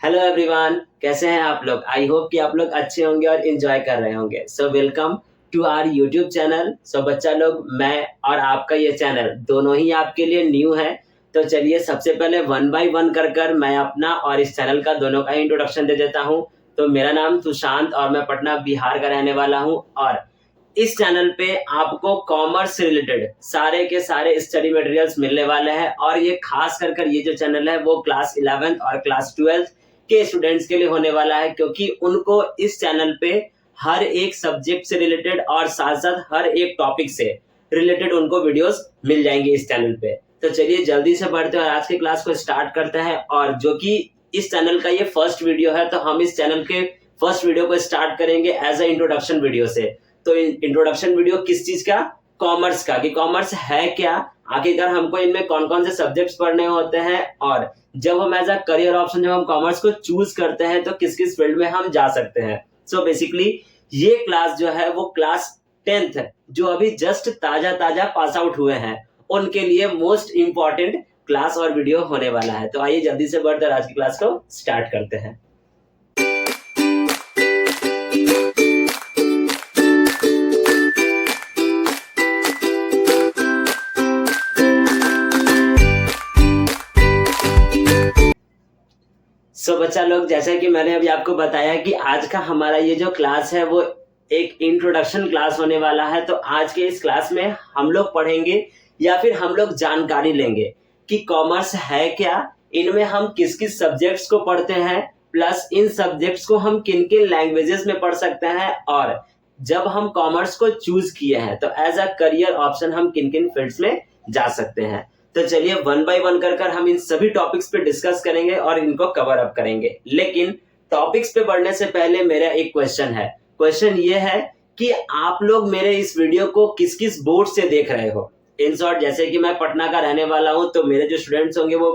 Hello everyone, कैसे हैं आप लोग। आई होप कि आप लोग अच्छे होंगे और एंजॉय कर रहे होंगे। So welcome to our YouTube channel. So बच्चा लोग, मैं और आपका ये चैनल दोनों ही आपके लिए न्यू है। तो चलिए सबसे पहले वन बाय वन कर कर मैं अपना और इस चैनल का दोनों का इंट्रोडक्शन दे देता हूँ। तो मेरा नाम सुशांत और मैं पटना बिहार का रहने वाला हूँ। और इस चैनल पे आपको कॉमर्स से रिलेटेड सारे के सारे स्टडी मटेरियल्स मिलने वाले हैं। और ये खास कर कर ये जो चैनल है वो क्लास 11th और क्लास 12th के स्टूडेंट्स के लिए होने वाला है, क्योंकि उनको इस चैनल पे हर एक सब्जेक्ट से रिलेटेड और साथ साथ हर एक टॉपिक से रिलेटेड उनको वीडियोस मिल जाएंगे इस चैनल पे। तो चलिए जल्दी से बढ़ते हैं और आज की क्लास को स्टार्ट करते हैं। और जो कि इस चैनल का ये फर्स्ट वीडियो है, तो हम इस चैनल के फर्स्ट वीडियो को स्टार्ट करेंगे एज अ इंट्रोडक्शन वीडियो से। तो इंट्रोडक्शन वीडियो किस चीज का? कॉमर्स का, कि कॉमर्स है क्या, आखिरकार हमको इनमें कौन कौन से सब्जेक्ट्स पढ़ने होते हैं, और जब हम एज अ करियर ऑप्शन जब हम कॉमर्स को चूज करते हैं तो किस किस फील्ड में हम जा सकते हैं। सो बेसिकली ये क्लास जो है वो क्लास 10th है, जो अभी जस्ट ताजा ताजा पास आउट हुए हैं, उनके लिए मोस्ट इंपॉर्टेंट क्लास और वीडियो होने वाला है। तो आइए जल्दी से बढ़कर आज की क्लास को स्टार्ट करते हैं। सो बच्चा लोग, जैसा कि मैंने अभी आपको बताया कि आज का हमारा ये जो क्लास है वो एक इंट्रोडक्शन क्लास होने वाला है। तो आज के इस क्लास में हम लोग पढ़ेंगे या फिर हम लोग जानकारी लेंगे कि कॉमर्स है क्या, इनमें हम किस किस सब्जेक्ट्स को पढ़ते हैं, प्लस इन सब्जेक्ट्स को हम किन किन लैंग्वेजेस में पढ़ सकते हैं, और जब हम कॉमर्स को चूज किए हैं तो एज अ करियर ऑप्शन हम किन किन फील्ड्स में जा सकते हैं। तो चलिए वन बाय वन कर हम इन सभी टॉपिक्स पे डिस्कस करेंगे और इनको कवर अप करेंगे। लेकिन टॉपिक्स पे बढ़ने से पहले मेरा एक क्वेश्चन है। क्वेश्चन ये है कि आप लोग मेरे इस वीडियो को किस किस बोर्ड से देख रहे हो। इन शॉर्ट, जैसे कि मैं पटना का रहने वाला हूं, तो मेरे जो स्टूडेंट्स होंगे वो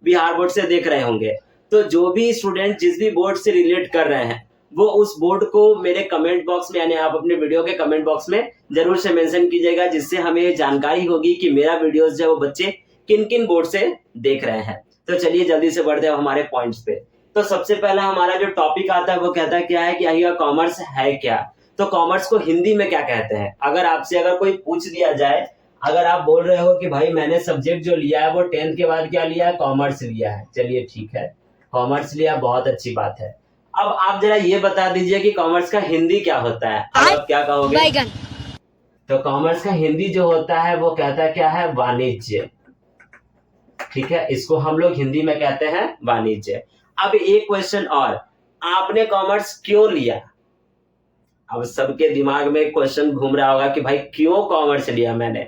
बिहार बोर्ड से देख रहे होंगे। तो जो भी स्टूडेंट जिस भी बोर्ड से रिलेट कर रहे हैं वो उस बोर्ड को मेरे कमेंट बॉक्स में, यानी आप अपने वीडियो के कमेंट बॉक्स में जरूर से मेंशन कीजिएगा, जिससे हमें जानकारी होगी कि मेरा वीडियोस जो है वो बच्चे किन किन बोर्ड से देख रहे हैं। तो चलिए जल्दी से बढ़ते हैं हमारे पॉइंट्स पे। तो सबसे पहला हमारा जो टॉपिक आता है वो कहता है क्या है कि आइए कॉमर्स है क्या। तो कॉमर्स को हिंदी में क्या कहते हैं? अगर आपसे अगर कोई पूछ दिया जाए, अगर आप बोल रहे हो कि भाई मैंने सब्जेक्ट जो लिया है वो 10th के बाद क्या लिया है? कॉमर्स लिया है। चलिए ठीक है, कॉमर्स लिया, बहुत अच्छी बात है। अब आप जरा ये बता दीजिए कि कॉमर्स का हिंदी क्या होता है। अब आप क्या कहोगे? तो कॉमर्स का हिंदी जो होता है वो कहता है क्या है? वाणिज्य। ठीक है, इसको हम लोग हिंदी में कहते हैं वाणिज्य। अब एक क्वेश्चन और, आपने कॉमर्स क्यों लिया? अब सबके दिमाग में क्वेश्चन घूम रहा होगा कि भाई क्यों कॉमर्स लिया मैंने।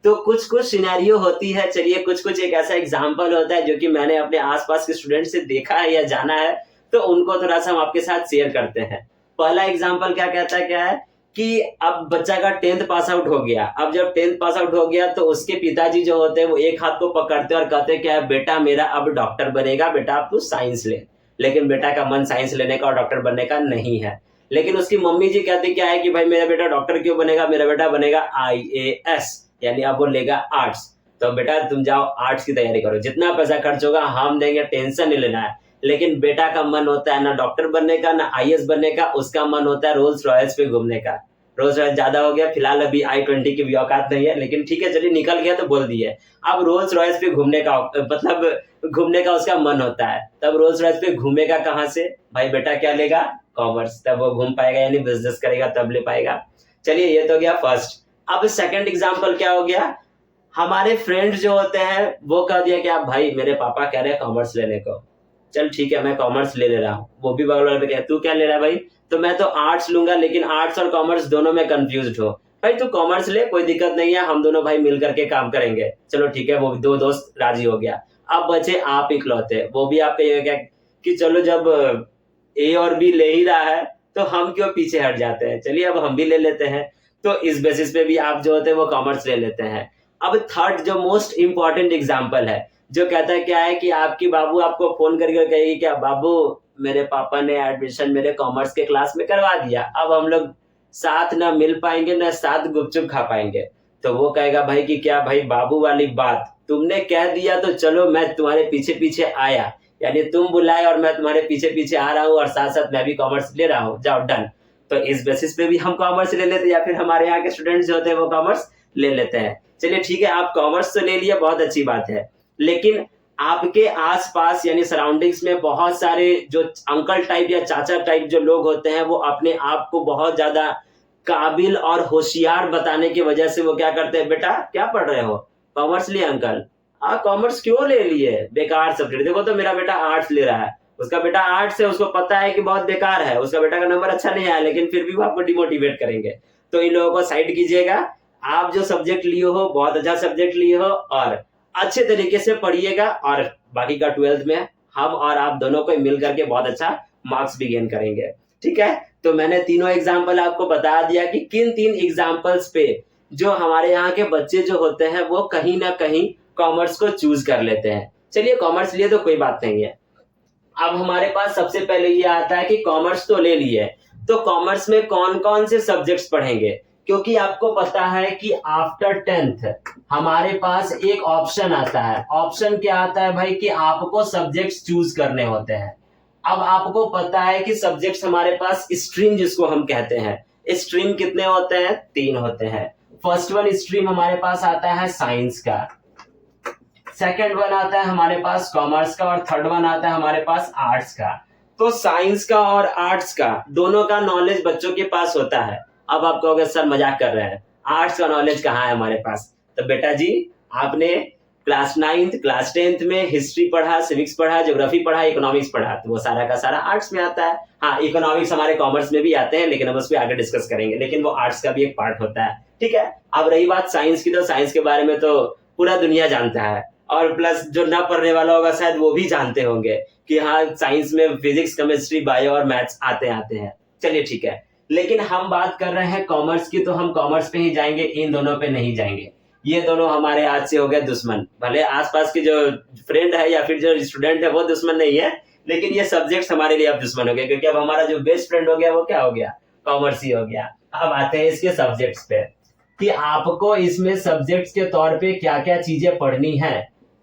तो कुछ कुछ सिनेरियो होती है। चलिए कुछ कुछ एक ऐसा एग्जांपल होता है जो कि मैंने अपने आसपास के स्टूडेंट से देखा है या जाना है, तो उनको थोड़ा सा हम आपके साथ शेयर करते हैं। पहला एग्जांपल क्या कहता है, क्या है कि अब बच्चा का 10th पास आउट हो गया। अब जब 10th पास आउट हो गया तो उसके पिताजी जो होते हैं वो एक हाथ को पकड़ते और कहते हैं क्या है, बेटा मेरा अब डॉक्टर बनेगा, बेटा अब तू साइंस ले। लेकिन बेटा का मन साइंस लेने का और डॉक्टर बनने का नहीं है। लेकिन उसकी मम्मी जी कहती क्या है कि भाई मेरा बेटा डॉक्टर क्यों बनेगा, मेरा बेटा बनेगा IAS, यानी अब वो लेगा आर्ट्स। तो बेटा तुम जाओ आर्ट्स की तैयारी करो, जितना पैसा खर्च होगा हम देंगे, टेंशन नहीं लेना है। लेकिन बेटा का मन होता है ना डॉक्टर बनने का ना IAS बनने का, उसका मन होता है रोल्स रॉयल्स पे घूमने का। रोल्स रॉयल्स ज्यादा हो गया, फिलहाल अभी I-20 की भी औकात नहीं है, लेकिन ठीक है चलिए निकल गया तो बोल दिए। अब रोल्स रॉयल्स पे घूमने का मतलब घूमने का उसका मन होता है, तब रोल्स रॉयल्स पे घूमेगा कहाँ से? भाई बेटा क्या लेगा? कॉमर्स। तब वो घूम पाएगा, यानी बिजनेस करेगा तब ले पाएगा। चलिए ये तो गया फर्स्ट। अब सेकंड एग्जांपल क्या हो गया, हमारे फ्रेंड्स जो होते हैं वो कह दिया कि आप भाई मेरे पापा कह रहे हैं कॉमर्स लेने को, चल ठीक है मैं कॉमर्स ले रहा हूँ। वो भी बगल वाले पे कह तू क्या ले रहा है भाई? तो मैं तो आर्ट्स लूंगा, लेकिन आर्ट्स और कॉमर्स दोनों में कंफ्यूज हो। भाई तू कॉमर्स ले, कोई दिक्कत नहीं है, हम दोनों भाई मिल करके काम करेंगे। चलो ठीक है, वो दो दोस्त राजी हो गया। अब बचे आप इकलौते, वो भी आप कहिएगा कि चलो जब A और B ले ही रहा है तो हम क्यों पीछे हट जाते हैं, चलिए अब हम भी ले लेते हैं। तो इस बेसिस पे भी आप जो होते हैं वो कॉमर्स ले लेते हैं। अब थर्ड जो मोस्ट इंपॉर्टेंट एग्जाम्पल है, जो कहता है क्या है कि आपकी बाबू आपको फोन करके कहेगी क्या, बाबू मेरे पापा ने एडमिशन मेरे कॉमर्स के क्लास में करवा दिया, अब हम लोग साथ ना मिल पाएंगे ना साथ गुपचुप खा पाएंगे। तो वो कहेगा भाई कि क्या भाई बाबू वाली बात तुमने कह दिया तो चलो मैं तुम्हारे पीछे पीछे आया, यानी तुम बुलाए और मैं तुम्हारे पीछे पीछे आ रहा हूँ और साथ साथ मैं भी कॉमर्स ले रहा हूँ, जाओ डन। तो इस बेसिस पे भी हम कॉमर्स ले लेते हैं, या फिर हमारे यहाँ के स्टूडेंट्स जो होते हैं वो कॉमर्स ले लेते हैं। चलिए ठीक है, आप कॉमर्स तो ले लिए, बहुत अच्छी बात है, लेकिन आपके आसपास यानी सराउंडिंग्स में बहुत सारे जो अंकल टाइप या चाचा टाइप जो लोग होते हैं, वो अपने आप को बहुत ज्यादा काबिल और होशियार बताने की वजह से वो क्या करते हैं, बेटा क्या पढ़ रहे हो, कॉमर्स लिए अंकल। कॉमर्स क्यों ले लिए, बेकार सब्जेक्ट, देखो तो मेरा बेटा आर्ट्स ले रहा है, उसका बेटा आर्ट्स है, उसको पता है कि बहुत बेकार है, उसका बेटा का नंबर अच्छा नहीं आया, लेकिन फिर भी वो आपको डिमोटिवेट करेंगे। तो इन लोगों को साइड कीजिएगा, आप जो सब्जेक्ट लिए हो बहुत अच्छा सब्जेक्ट लिए हो और अच्छे तरीके से पढ़िएगा, और बाकी का 12th में हम और आप दोनों को मिल करके बहुत अच्छा मार्क्स भी गेन करेंगे। ठीक है, तो मैंने तीनों एग्जाम्पल आपको बता दिया कि किन 3 एग्जाम्पल्स पे जो हमारे यहाँ के बच्चे जो होते हैं वो कहीं ना कहीं कॉमर्स को चूज कर लेते हैं। चलिए कॉमर्स लिए तो कोई बात नहीं है। अब हमारे पास सबसे पहले ये आता है कि कॉमर्स तो ले लिए, तो कॉमर्स में कौन कौन से सब्जेक्ट्स पढ़ेंगे, क्योंकि आपको पता है कि आफ्टर 10th हमारे पास एक ऑप्शन आता है। ऑप्शन क्या आता है भाई, कि आपको सब्जेक्ट्स चूज करने होते हैं। अब आपको पता है कि सब्जेक्ट्स हमारे पास स्ट्रीम जिसको हम कहते हैं, स्ट्रीम कितने होते हैं, 3 होते हैं। फर्स्ट वन स्ट्रीम हमारे पास आता है साइंस का, सेकंड वन आता है हमारे पास कॉमर्स का, और थर्ड वन आता है हमारे पास आर्ट्स का। तो साइंस का और आर्ट्स का दोनों का नॉलेज बच्चों के पास होता है। अब आप कहोगे सर मजाक कर रहे हैं, आर्ट्स का नॉलेज कहाँ है हमारे पास। तो बेटा जी, आपने क्लास 9th क्लास 10th में हिस्ट्री पढ़ा, सिविक्स पढ़ा, ज्योग्राफी पढ़ा, इकोनॉमिक्स पढ़ा, तो वो सारा का सारा आर्ट्स में आता है। हाँ, इकोनॉमिक्स हमारे कॉमर्स में भी आते हैं, लेकिन हम उस पर आगे डिस्कस करेंगे, लेकिन वो आर्ट्स का भी एक पार्ट होता है। ठीक है, अब रही बात साइंस की, तो साइंस के बारे में तो पूरा दुनिया जानता है, और प्लस जो ना पढ़ने वाला होगा शायद वो भी जानते होंगे कि हाँ साइंस में फिजिक्स, केमिस्ट्री, बायो और मैथ्स आते हैं। चलिए ठीक है, लेकिन हम बात कर रहे हैं कॉमर्स की, तो हम कॉमर्स पे ही जाएंगे, इन दोनों पे नहीं जाएंगे। ये दोनों हमारे आज से हो गए दुश्मन। भले आसपास के जो फ्रेंड है या फिर जो स्टूडेंट है वो दुश्मन नहीं है, लेकिन ये सब्जेक्ट्स हमारे लिए अब दुश्मन हो गए, क्योंकि अब हमारा जो बेस्ट फ्रेंड हो गया वो क्या हो गया, कॉमर्स ही हो गया। अब आते हैं इसके सब्जेक्ट्स पे, कि आपको इसमें सब्जेक्ट्स के तौर पे क्या क्या चीजें पढ़नी है।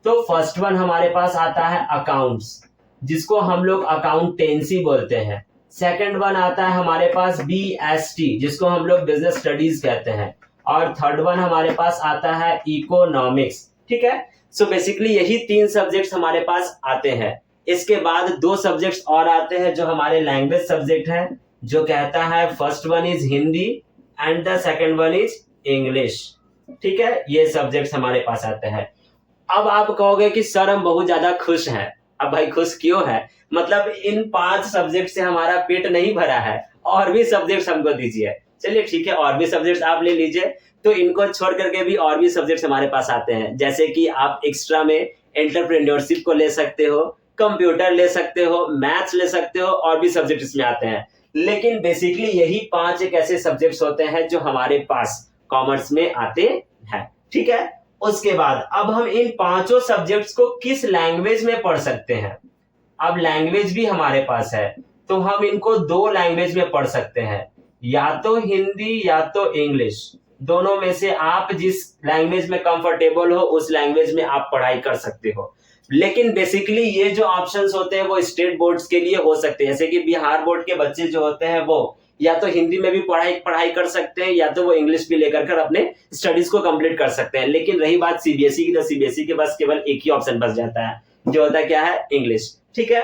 तो फर्स्ट वन हमारे पास आता है अकाउंट्स, जिसको हम लोग अकाउंटेंसी बोलते हैं। सेकंड वन आता है हमारे पास BST, जिसको हम लोग बिजनेस स्टडीज कहते हैं, और थर्ड वन हमारे पास आता है इकोनॉमिक्स। ठीक है, सो बेसिकली यही 3 सब्जेक्ट्स हमारे पास आते हैं। इसके बाद 2 सब्जेक्ट्स और आते हैं जो हमारे लैंग्वेज सब्जेक्ट है, जो कहता है first one is Hindi and the second one is English. ठीक है, ये सब्जेक्ट्स हमारे पास आते हैं। अब आप कहोगे कि सर हम बहुत ज्यादा खुश हैं। अब भाई खुश क्यों है, मतलब इन 5 सब्जेक्ट से हमारा पेट नहीं भरा है, और भी सब्जेक्ट्स हमको दीजिए। चलिए ठीक है, और भी सब्जेक्ट्स आप ले लीजिए। तो इनको छोड़ करके भी और भी सब्जेक्ट्स हमारे पास आते हैं, जैसे कि आप एक्स्ट्रा में एंटरप्रेन्योरशिप को ले सकते हो, कंप्यूटर ले सकते हो, मैथ्स ले सकते हो, और भी सब्जेक्ट इसमें आते हैं। लेकिन बेसिकली यही 5 एक ऐसे सब्जेक्ट्स होते हैं जो हमारे पास कॉमर्स में आते हैं। ठीक है, उसके बाद अब हम इन 5 सब्जेक्ट्स को किस लैंग्वेज में पढ़ सकते हैं। अब लैंग्वेज भी हमारे पास है, तो हम इनको 2 लैंग्वेज में पढ़ सकते हैं, या तो हिंदी या तो इंग्लिश। दोनों में से आप जिस लैंग्वेज में कंफर्टेबल हो उस लैंग्वेज में आप पढ़ाई कर सकते हो। लेकिन बेसिकली ये जो ऑप्शंस होते हैं वो स्टेट बोर्ड्स के लिए हो सकते हैं, जैसे कि बिहार बोर्ड के बच्चे जो होते हैं वो या तो हिंदी में भी पढ़ाई कर सकते हैं, या तो वो इंग्लिश भी लेकर कर अपने स्टडीज को कंप्लीट कर सकते हैं। लेकिन रही बात सीबीएसई की, तो सीबीएसई के पास केवल एक ही ऑप्शन बच जाता है, जो होता है क्या है, इंग्लिश। ठीक है,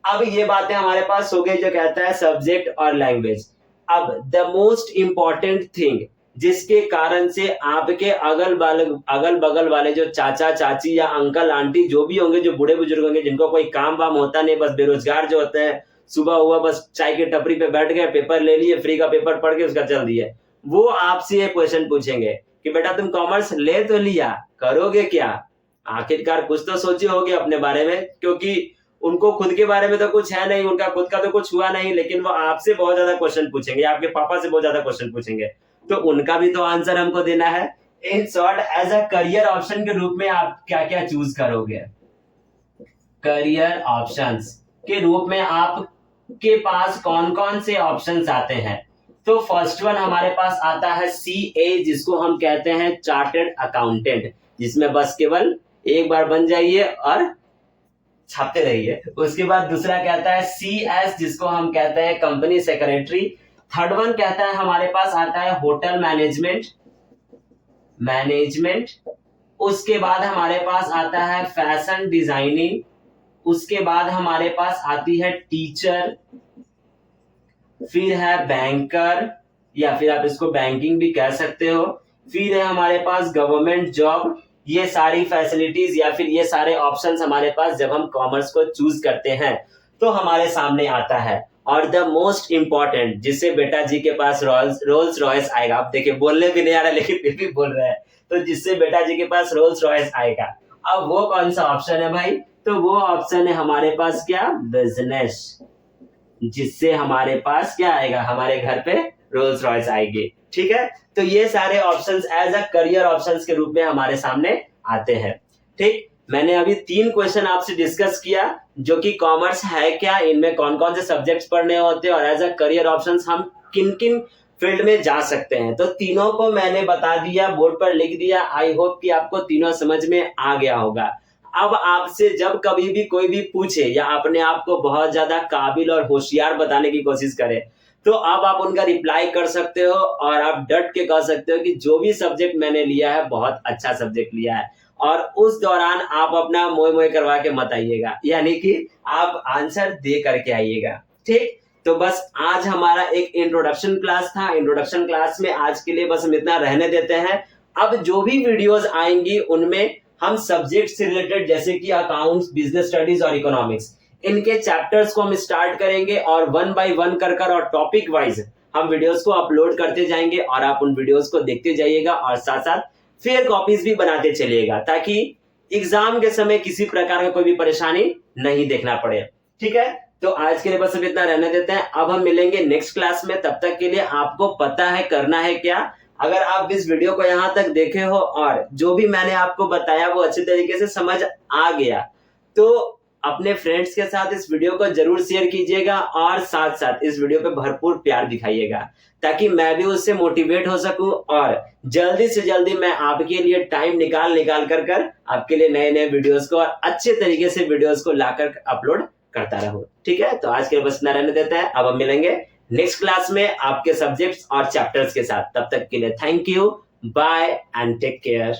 अब ये बातें हमारे पास हो गई जो कहता है सब्जेक्ट और लैंग्वेज। अब द मोस्ट इंपॉर्टेंट थिंग जिसके कारण से आपके अगल बगल वाले जो चाचा चाची या अंकल आंटी जो भी होंगे, जो बूढ़े बुजुर्ग होंगे, जिनको कोई काम वाम होता नहीं, बस बेरोजगार जो होते हैं, सुबह हुआ बस चाय की टपरी पे बैठ गए, पेपर ले लिए, फ्री का पेपर पढ़ के उसका चल दिए, वो आपसे ये क्वेश्चन पूछेंगे कि बेटा तुम कॉमर्स ले तो लिया, करोगे क्या, आखिरकार कुछ तो सोचे होगे अपने बारे में, क्योंकि उनको खुद के बारे में तो कुछ है नहीं, उनका खुद का तो कुछ हुआ नहीं, लेकिन वो आपसे बहुत ज्यादा क्वेश्चन पूछेंगे, आपके पापा से बहुत ज्यादा क्वेश्चन पूछेंगे, तो उनका भी तो आंसर हमको देना है। In short as a career option के रूप में आप क्या क्या चूज करोगे, करियर ऑप्शंस के रूप में आपके पास कौन कौन से ऑप्शंस आते हैं। तो फर्स्ट वन हमारे पास आता है CA, जिसको हम कहते हैं चार्टर्ड अकाउंटेंट, जिसमें बस केवल एक बार बन जाइए और छापते रहिए। उसके बाद दूसरा कहता है CS, जिसको हम कहते हैं कंपनी सेक्रेटरी। थर्ड वन कहता है हमारे पास आता है होटल मैनेजमेंट। उसके बाद हमारे पास आता है फैशन डिजाइनिंग। उसके बाद हमारे पास आती है टीचर, फिर है बैंकर, या फिर आप इसको बैंकिंग भी कह सकते हो। फिर है हमारे पास गवर्नमेंट जॉब। ये सारी फैसिलिटीज या फिर ये सारे ऑप्शंस हमारे पास जब हम कॉमर्स को चूज करते हैं तो हमारे सामने आता है। और द मोस्ट इंपॉर्टेंट, जिससे बेटा जी के पास रोल्स रॉयस आएगा। आप देखिए बोलने भी नहीं आ रहा लेकिन फिर भी बोल रहे हैं। तो जिससे बेटा जी के पास रोल्स रॉयस आएगा। अब वो कौन सा ऑप्शन है भाई? तो वो ऑप्शन है हमारे पास क्या? बिजनेस। जिससे हमारे पास क्या आएगा? हमारे घर पे रोल्स रॉयस आएगी। ठीक है, तो ये सारे options as a career options के रूप में हमारे सामने आते हैं। ठीक, मैंने अभी 3 क्वेश्चन आपसे डिस्कस किया जो कि कॉमर्स है क्या, इनमें कौन कौन से सब्जेक्ट्स पढ़ने होते हैं और एज अ करियर ऑप्शंस हम किन किन फील्ड में जा सकते हैं। तो तीनों को मैंने बता दिया, बोर्ड पर लिख दिया। आई होप कि आपको तीनों समझ में आ गया होगा। अब आपसे जब कभी भी कोई भी पूछे या अपने आप को बहुत ज्यादा काबिल और होशियार बताने की कोशिश करे, तो अब आप उनका रिप्लाई कर सकते हो और आप डट के कह सकते हो कि जो भी सब्जेक्ट मैंने लिया है बहुत अच्छा सब्जेक्ट लिया है। और उस दौरान आप अपना मोए मोए करवा के मत आइएगा, यानी कि आप आंसर दे करके आइएगा। ठीक, तो बस आज हमारा एक इंट्रोडक्शन क्लास था। इंट्रोडक्शन क्लास में आज के लिए बस हम इतना रहने देते हैं। अब जो भी वीडियोस आएंगी उनमें हम सब्जेक्ट से रिलेटेड, जैसे कि अकाउंट्स, बिजनेस स्टडीज और इकोनॉमिक्स, इनके चैप्टर्स को हम स्टार्ट करेंगे और 1 बाय 1 कर और टॉपिक वाइज हम वीडियोस को अपलोड करते जाएंगे और आप उन वीडियोस को देखते जाइएगा और साथ साथ फेयर कॉपीज भी बनाते चलिएगा, ताकि एग्जाम के समय किसी प्रकार का कोई भी परेशानी नहीं देखना पड़े। ठीक है, तो आज के लिए बस अब इतना रहने देते हैं। अब हम मिलेंगे नेक्स्ट क्लास में। तब तक के लिए आपको पता है करना है क्या। अगर आप इस वीडियो को यहाँ तक देखे हो और जो भी मैंने आपको बताया वो अच्छी तरीके से समझ आ गया, तो अपने फ्रेंड्स के साथ इस वीडियो को जरूर शेयर कीजिएगा और साथ साथ इस वीडियो पे भरपूर प्यार दिखाइएगा, ताकि मैं भी उससे मोटिवेट हो सकूं और जल्दी से जल्दी मैं आपके लिए टाइम निकाल कर आपके लिए नए नए वीडियोस को और अच्छे तरीके से वीडियोस को लाकर अपलोड करता रहूं। ठीक है, तो आज के लिए बस इतना रहने देता है। अब हम मिलेंगे नेक्स्ट क्लास में आपके सब्जेक्ट्स और चैप्टर्स के साथ। तब तक के लिए thank you, bye and take care.